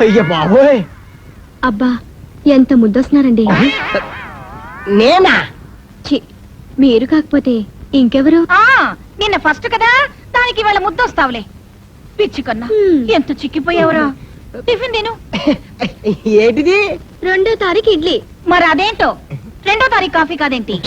అయ్య బాబోయ్, అబ్బా ఎంత ముద్దొస్తున్నారండి. నేనా? మీరు కాకపోతే ఇంకెవరు? నిన్న ఫస్ట్ కదా, దానికి వాళ్ళ ముద్దొస్తావులే. పిచ్చి కన్నా ఎంత చిక్కిపోయావురా. టిఫిన్ తిను. ఏంటిది? 2వ తారీఖు ఇడ్లీ. మరి అదేంటో 2వ తారీఖు కాఫీ కాదేంటి?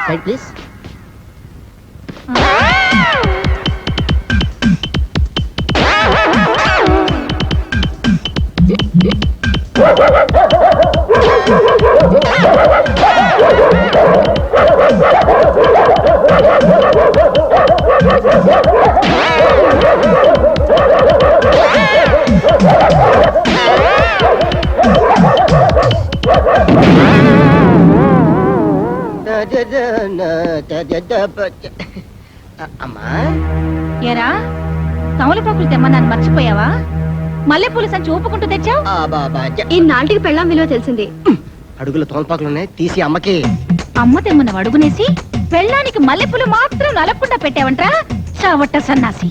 Side please. అమ్మా, ఏరా తమలపాకులు తెమ్మన్నాను మర్చిపోయావా? మల్లెపూల సంచి ఊపుకుంటూ తెచ్చావు. ఇన్నాళ్ళకి పెళ్ళాం విలువ తెలిసింది. అడుగుల తోలపాకులున్నాయి, తీసి అమ్మకి. అమ్మ తెమ్మన్న అడుగునేసి పెళ్ళానికి మల్లెపూలు మాత్రం నలకుండా పెట్టావంట్రా చావట్ట సన్నాసి.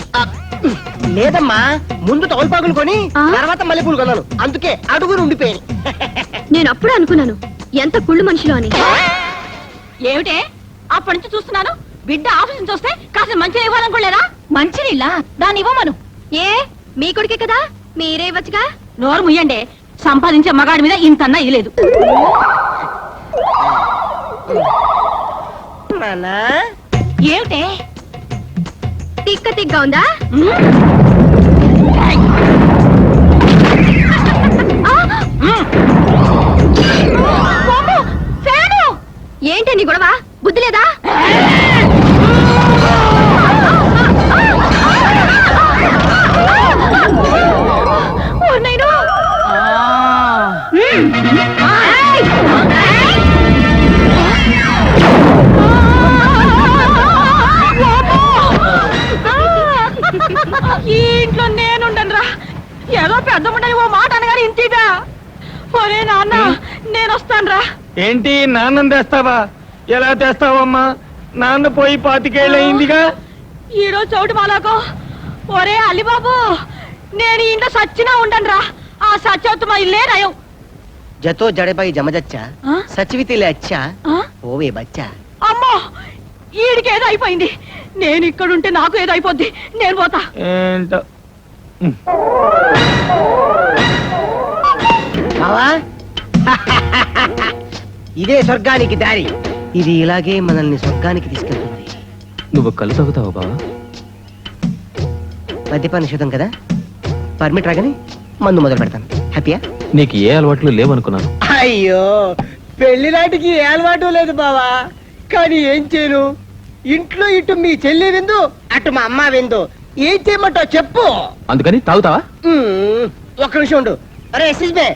లేదమ్మా, ముందు తోలపాకులు కొని తర్వాత మల్లెపూలు కొన్నాను, అందుకే అడుగులు ఉండిపోయాయి. నేను అప్పుడే అనుకున్నాను ఎంత కుళ్ళు మనిషిలో అని. ఏమిటే అప్పటి నుంచి చూస్తున్నాను, బిడ్డ ఆఫీస్ నుంచి వస్తే కాస్త మంచిగా ఇవ్వాలనుకోలేరా? మంచినీళ్ళ దాన్ని ఇవ్వమను. ఏ మీ కొడుకే కదా, మీరే ఇవ్వచ్చుగా. నోరు ముయ్యండి, సంపాదించే మగాడి మీద ఇంతన్నా ఇలేదు. ఏమిటే తిక్క తిగ్గా ఉందా? ఏంటి నీ గొడవ? బుద్ధి లేదా? ఈ ఇంట్లో నేనుండనురా. ఏదో పెద్ద ముండని ఓ మాట అనగానే ఇంటిదా. ఒరే నాన్న, నేను వస్తానురా. ఏంటి నాన్నని తెస్తావా? ఎలా తెస్తావమ్మా? నాన్న పోయి 25 ఏళ్ళయిందిగా. ఈరోజు చోటు మాలాకో. ఒరే అల్లిబాబు, నేను ఇంట్లో సచ్చినా ఉండనురా. ఆ సచ్చవుతు మా ఇల్లే నయం. జతో జడేబాయి జమజచ్చా సచివితిలే అచ్చా ఓవే బచ్చా. అమ్మో, ఈడికి ఏదో అయిపోయింది. నేను ఇక్కడుంటే నాకు ఏదో అయిపోద్ది. నేను పోతా. ఏంటో ఇదే స్వర్గానికి దారి. ఇది ఇలాగే మనల్ని స్వర్గానికి తీసుకెళ్తుంది. నువ్వు కళ్ళు తాగుతావా బావా? మద్యపాన నిషేధం కదా, పర్మిట్ రాగానే మందు మొదలు పెడతాను. హ్యాపీయా? నీకు ఏ అలవాట్లు లేవనుకున్నాను. అయ్యో, పెళ్లి నాటికి ఏ అలవాటు లేదు బావా. కానీ ఏం చేయను, ఇంట్లో ఇటు మీ చెల్లి విందు, అటు మా అమ్మ విందు. ఏం చేయమంటావు చెప్పు. అందుకని తాగుతావా? ఒక్క నిమిషం ఉండు. అరే ఎక్స్క్యూజ్ మీ,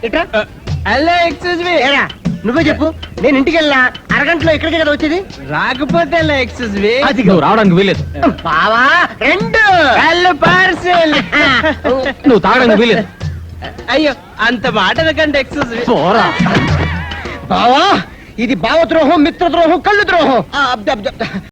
ఇట్రా. Hello excuse me. ఏరా నువ్వే చెప్పు, నేను ఇంటికి వెళ్ళినా అరగంటలో ఇక్కడికే కదా వచ్చేది. రాకపోతే ఎక్స్క్యూజ్ మీ. అది నువ్వు రావడానికి వీలేదు బావా. 2 పార్సెల్. నువ్వు తాగడానికి వీలేదు. అయ్యో, అంత మాట కంటే ఎక్స్క్యూజ్ మీ. పోరా బావా, ఇది భావద్రోహం, మిత్రద్రోహం, కళ్ళు ద్రోహం.